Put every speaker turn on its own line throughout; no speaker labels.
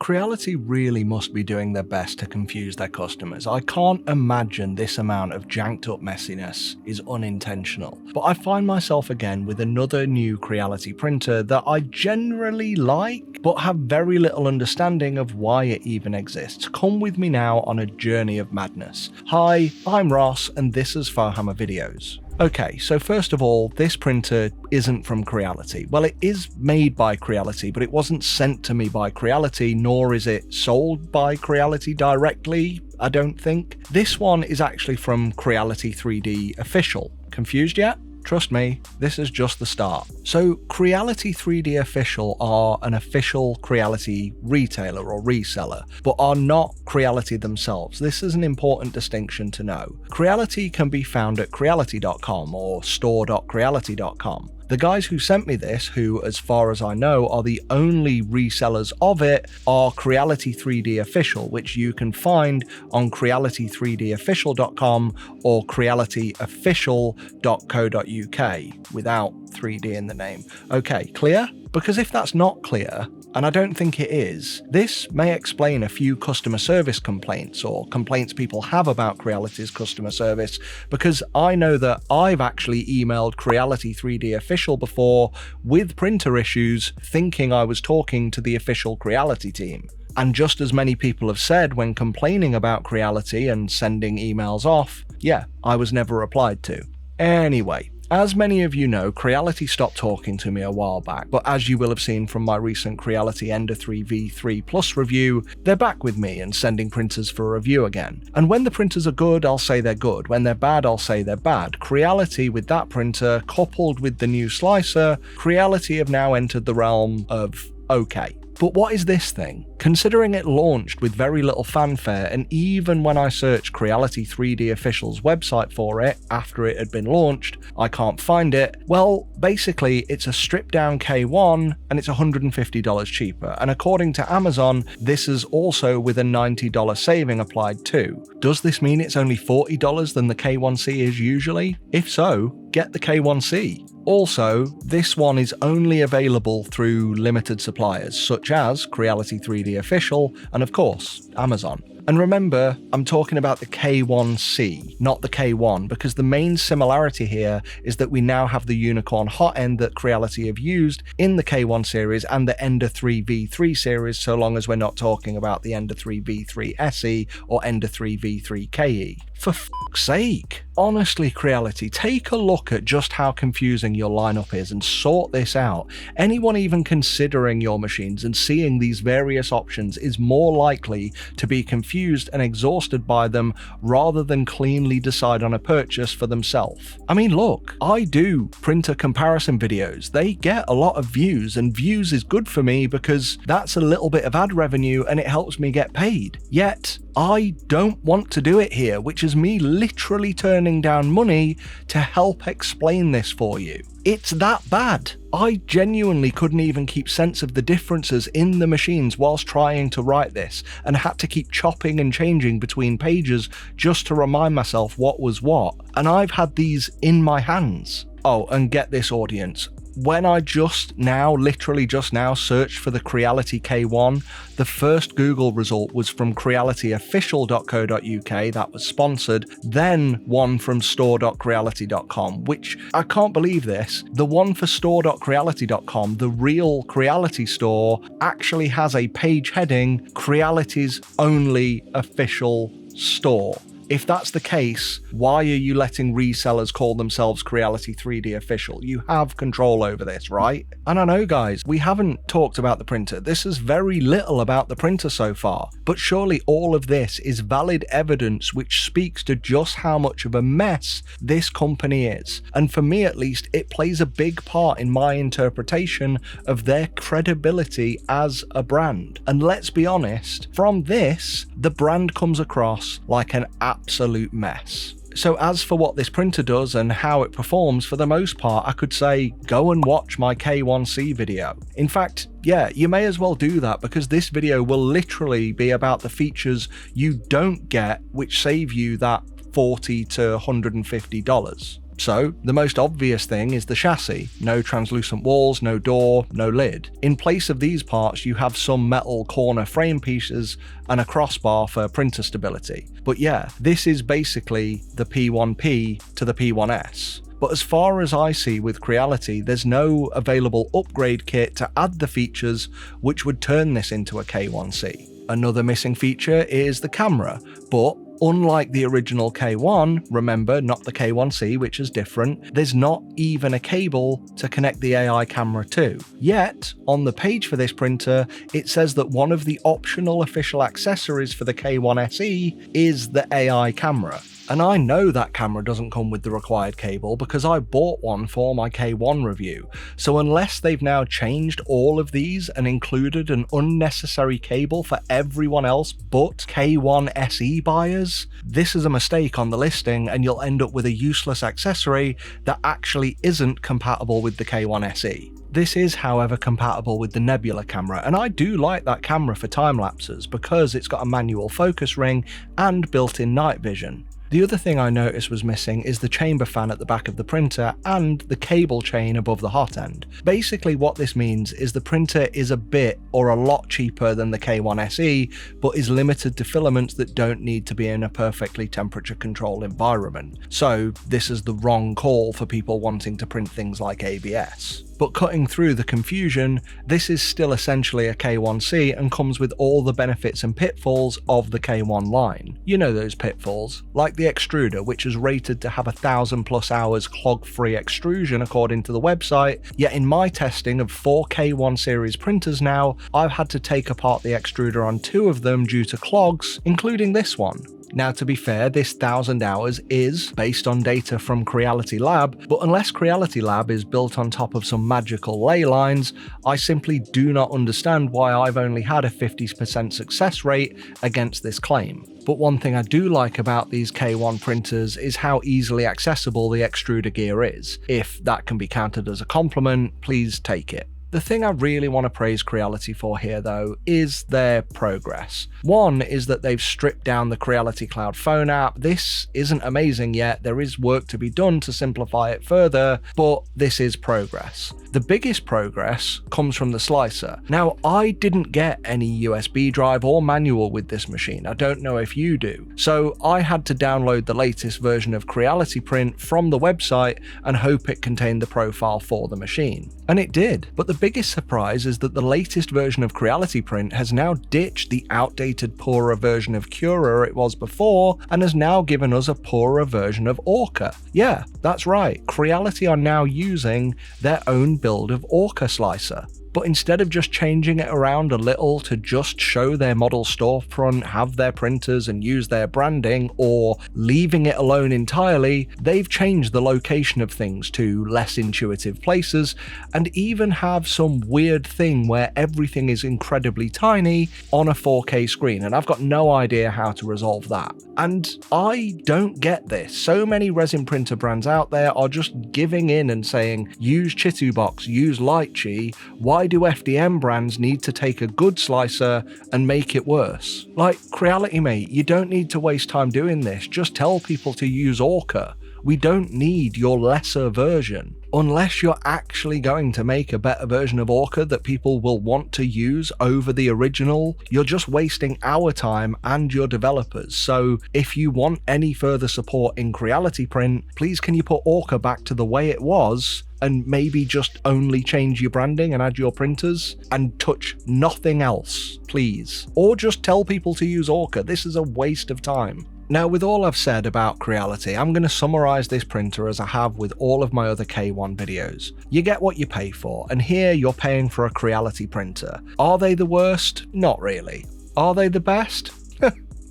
Creality really must be doing their best to confuse their customers. I can't imagine this amount of janked up messiness is unintentional. But I find myself again with another new Creality printer that I generally like, but have very little understanding of why it even exists. Come with me now on a journey of madness. Hi, I'm Ross, and this is Farhammer Videos. Okay, so first of all, this printer isn't from Creality. Well, it is made by Creality, but it wasn't sent to me by Creality, nor is it sold by Creality directly, I don't think. This one is actually from Creality 3D Official. Confused yet? Trust me, this is just the start. So Creality 3D Official are an official Creality retailer or reseller, but are not Creality themselves. This is an important distinction to know. Creality can be found at creality.com or store.creality.com. The guys who sent me this, who as far as I know are the only resellers of it, are Creality 3D Official, which you can find on creality3dofficial.com or crealityofficial.co.uk without 3D in the name. Okay, clear? Because if that's not clear, and I don't think it is, this may explain a few customer service complaints or complaints people have about Creality's customer service, because I know that I've actually emailed Creality 3D Official before with printer issues, thinking I was talking to the official Creality team. And just as many people have said when complaining about Creality and sending emails off, yeah, I was never replied to. Anyway, as many of you know, Creality stopped talking to me a while back, but as you will have seen from my recent Creality Ender 3 V3 Plus review, they're back with me and sending printers for review again. And when the printers are good, I'll say they're good. When they're bad, I'll say they're bad. Creality with that printer, coupled with the new slicer, Creality have now entered the realm of okay. But what is this thing? Considering it launched with very little fanfare, and even when I searched Creality 3D Official's website for it after it had been launched, I can't find it. Well, basically it's a stripped down K1 and it's $150 cheaper, and according to Amazon, this is also with a $90 saving applied too. Does this mean it's only $40 than the K1C is usually? If so, get the K1C. Also, this one is only available through limited suppliers such as Creality 3D Official and of course Amazon. And remember, I'm talking about the K1C, not the K1, because the main similarity here is that we now have the unicorn hot end that Creality have used in the K1 series and the Ender 3 V3 series, so long as we're not talking about the Ender 3 V3 SE or Ender 3 V3 KE. For fuck's sake. Honestly, Creality, take a look at just how confusing your lineup is and sort this out. Anyone even considering your machines and seeing these various options is more likely to be confused and exhausted by them rather than cleanly decide on a purchase for themselves. I mean, look, I do printer comparison videos. They get a lot of views, and views is good for me because that's a little bit of ad revenue and it helps me get paid. Yet, I don't want to do it here, which is me literally turning down money to help explain this for you. It's that bad. I genuinely couldn't even keep sense of the differences in the machines whilst trying to write this, and had to keep chopping and changing between pages just to remind myself what was what. And I've had these in my hands. Oh, and get this, audience. When I literally just now searched for the Creality K1, the first Google result was from crealityofficial.co.uk, that was sponsored, then one from store.creality.com, which I can't believe this. The one for store.creality.com, the real Creality store, actually has a page heading, Creality's only official store. If that's the case, why are you letting resellers call themselves Creality 3D Official? You have control over this, right? And I know, guys, we haven't talked about the printer. This is very little about the printer so far, but surely all of this is valid evidence which speaks to just how much of a mess this company is. And for me, at least, it plays a big part in my interpretation of their credibility as a brand. And let's be honest, from this, the brand comes across like an absolute mess. So as for what this printer does and how it performs, for the most part, I could say, go and watch my K1C video. In fact, yeah, you may as well do that, because this video will literally be about the features you don't get which save you that $40 to $150. So the most obvious thing is the chassis. No translucent walls, no door, no lid. In place of these parts, you have some metal corner frame pieces and a crossbar for printer stability. But yeah, this is basically the P1P to the P1S. But as far as I see with Creality, there's no available upgrade kit to add the features which would turn this into a K1C. Another missing feature is the camera, but unlike the original K1, remember, not the K1C, which is different, there's not even a cable to connect the AI camera to. Yet, on the page for this printer, it says that one of the optional official accessories for the K1 SE is the AI camera. And I know that camera doesn't come with the required cable because I bought one for my K1 review, so unless they've now changed all of these and included an unnecessary cable for everyone else but K1 SE buyers, this is a mistake on the listing and you'll end up with a useless accessory that actually isn't compatible with the K1 SE. This is, however, compatible with the Nebula camera, and I do like that camera for time lapses because it's got a manual focus ring and built-in night vision. The other thing I noticed was missing is the chamber fan at the back of the printer and the cable chain above the hot end. Basically what this means is the printer is a bit or a lot cheaper than the K1 SE, but is limited to filaments that don't need to be in a perfectly temperature controlled environment. So this is the wrong call for people wanting to print things like ABS. But cutting through the confusion, this is still essentially a K1C and comes with all the benefits and pitfalls of the K1 line. You know those pitfalls, like the extruder, which is rated to have 1,000+ hours clog-free extrusion according to the website, yet in my testing of 4 K1 series printers now, I've had to take apart the extruder on 2 of them due to clogs, including this one. Now, to be fair, this 1,000 hours is based on data from Creality Lab, but unless Creality Lab is built on top of some magical ley lines, I simply do not understand why I've only had a 50% success rate against this claim. But one thing I do like about these K1 printers is how easily accessible the extruder gear is. If that can be counted as a compliment, please take it. The thing I really want to praise Creality for here though is their progress. One is that they've stripped down the Creality Cloud phone app. This isn't amazing yet, there is work to be done to simplify it further, but this is progress. The biggest progress comes from the slicer. Now, I didn't get any USB drive or manual with this machine, I don't know if you do, so I had to download the latest version of Creality Print from the website and hope it contained the profile for the machine. And it did, but the biggest surprise is that the latest version of Creality Print has now ditched the outdated poorer version of Cura it was before and has now given us a poorer version of Orca. Yeah, that's right, Creality are now using their own build of Orca slicer. But instead of just changing it around a little to just show their model storefront, have their printers and use their branding, or leaving it alone entirely, they've changed the location of things to less intuitive places, and even have some weird thing where everything is incredibly tiny on a 4K screen, and I've got no idea how to resolve that. And I don't get this. So many resin printer brands out there are just giving in and saying, use Chitubox, use Lychee, why do FDM brands need to take a good slicer and make it worse? Like, Creality mate, you don't need to waste time doing this, just tell people to use Orca. We don't need your lesser version. Unless you're actually going to make a better version of Orca that people will want to use over the original, you're just wasting our time and your developers. So if you want any further support in Creality Print, please can you put Orca back to the way it was and maybe just only change your branding and add your printers and touch nothing else, please. Or just tell people to use Orca. This is a waste of time. Now, with all I've said about Creality, I'm going to summarise this printer as I have with all of my other K1 videos. You get what you pay for, and here you're paying for a Creality printer. Are they the worst? Not really. Are they the best?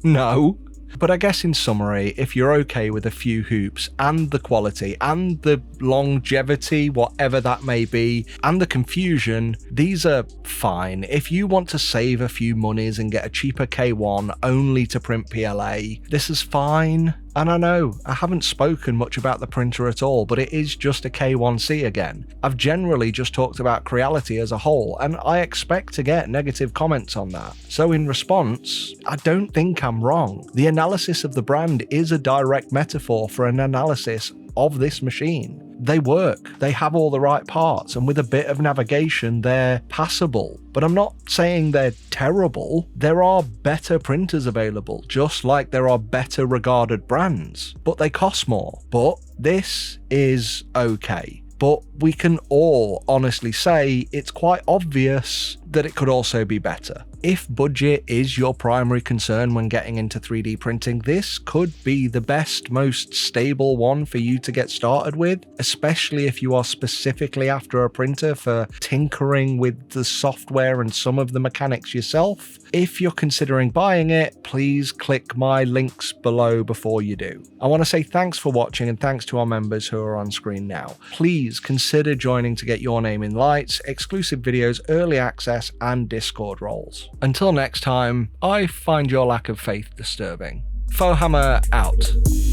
No. But I guess in summary, if you're okay with a few hoops and the quality and the longevity, whatever that may be, and the confusion, these are fine. If you want to save a few monies and get a cheaper K1 only to print PLA, this is fine. And I know, I haven't spoken much about the printer at all, but it is just a K1C again. I've generally just talked about Creality as a whole, and I expect to get negative comments on that. So in response, I don't think I'm wrong. The analysis of the brand is a direct metaphor for an analysis of this machine. They work, they have all the right parts, and with a bit of navigation, they're passable. But I'm not saying they're terrible. There are better printers available, just like there are better regarded brands, but they cost more. But this is okay. But we can all honestly say it's quite obvious that it could also be better. If budget is your primary concern when getting into 3D printing, this could be the best, most stable one for you to get started with, especially if you are specifically after a printer for tinkering with the software and some of the mechanics yourself. If you're considering buying it, please click my links below before you do. I want to say thanks for watching and thanks to our members who are on screen now. Please consider joining to get your name in lights, exclusive videos, early access, and Discord roles. Until next time, I find your lack of faith disturbing. Fohammer out.